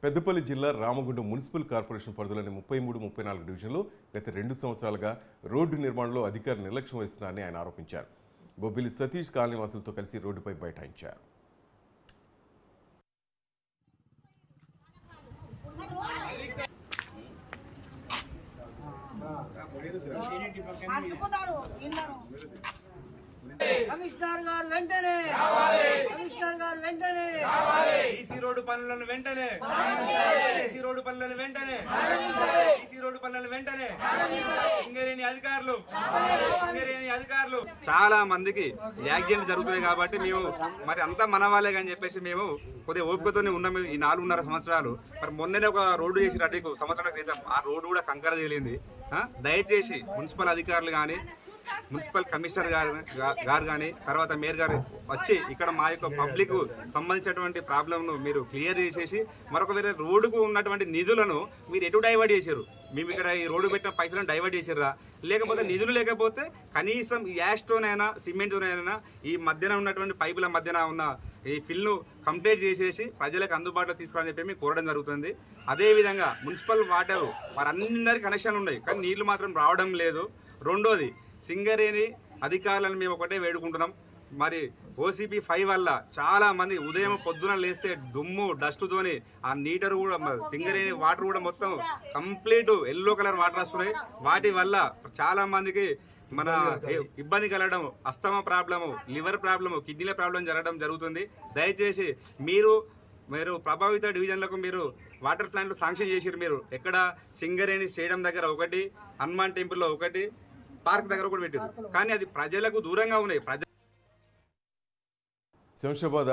పెద్దపల్లి జిల్లా Ramagundam municipal corporation పరిధిలోని 33, 34 డివిజన్లు గత 2 సంవత్సరాలుగా రోడ్డు నిర్మాణంలో అధికారులు నిర్లక్ష్యం వహిస్తున్నారని ఆయన ఆరోపించారు. బొబ్బిలి సతీష్ కాలనీ వాసులతో కలిసి రోడ్డుపై బైఠాయించారు. కమిషనర్ గారు వెంటనే కమిషనర్ గారు వెంటనే ఈసీ రోడ్డు పనులను వెంటనే ఈసీ రోడ్డు పనులను వెంటనే ఈసీ రోడ్డు పనులను వెంటనే సింగరేణి అధికారులు చాలా మందికి యాక్సిడెంట్ జరుగుతుంది కాబట్టి మేము మరి అంతా మన వాళ్ళే అని చెప్పేసి మేము కొద్దిగా ఓపికతోనే ఉన్నాము. ఈ 4.5 సంవత్సరాలు మరి మొన్ననే ఒక రోడ్డు చేసి అటు సంవత్సరాల క్రితం ఆ రోడ్డు కూడా కంకర తేలింది. దయచేసి మున్సిపల్ అధికారులు కానీ మున్సిపల్ కమిషనర్ గారు కానీ తర్వాత మేయర్ గారు వచ్చి ఇక్కడ మా యొక్క పబ్లిక్ సంబంధించినటువంటి ప్రాబ్లంను మీరు క్లియర్ చేసేసి మరొక వేరే రోడ్డుకు ఉన్నటువంటి నిధులను మీరు ఎటు డైవర్ట్ చేశారు? మేము ఇక్కడ ఈ రోడ్డు పెట్టిన పైసలను డైవర్ట్ చేసారా? లేకపోతే నిధులు లేకపోతే కనీసం యాష్తోనైనా సిమెంట్తోనైనా ఈ మధ్యన ఉన్నటువంటి పైపుల మధ్యన ఉన్న ఈ ఫిల్ను కంప్లీట్ చేసేసి ప్రజలకు అందుబాటులో తీసుకోవాలని చెప్పి మేము కోరడం జరుగుతుంది. అదేవిధంగా మున్సిపల్ వాటర్ వారందరికీ కనెక్షన్లు ఉన్నాయి కానీ నీళ్లు మాత్రం రావడం లేదు. రెండోది సింగరేణి అధికారులను మేము ఒకటే వేడుకుంటున్నాం. మరి OCP 5 వల్ల చాలా మంది ఉదయం పొద్దున లేస్తే దుమ్ము డస్ట్తోని ఆ నీటర్ కూడా సింగరేణి వాటర్ కూడా మొత్తం కంప్లీట్ ఎల్లో కలర్ వాటర్ వస్తున్నాయి. వాటి వల్ల చాలా మందికి మన ఇబ్బంది కలగడం, అస్తమా ప్రాబ్లము, లివర్ ప్రాబ్లము, కిడ్నీల ప్రాబ్లం జరగడం జరుగుతుంది. దయచేసి మీరు ప్రభావిత డివిజన్లకు మీరు వాటర్ ప్లాంట్లు శాంక్షన్ చేసిరు. మీరు ఎక్కడ సింగరేణి స్టేడియం దగ్గర ఒకటి, హనుమాన్ టెంపుల్లో ఒకటి, పార్క్ దగ్గర కూడా పెట్టారు కానీ అది ప్రజలకు దూరంగా ఉన్నాయి. శంషాబాద్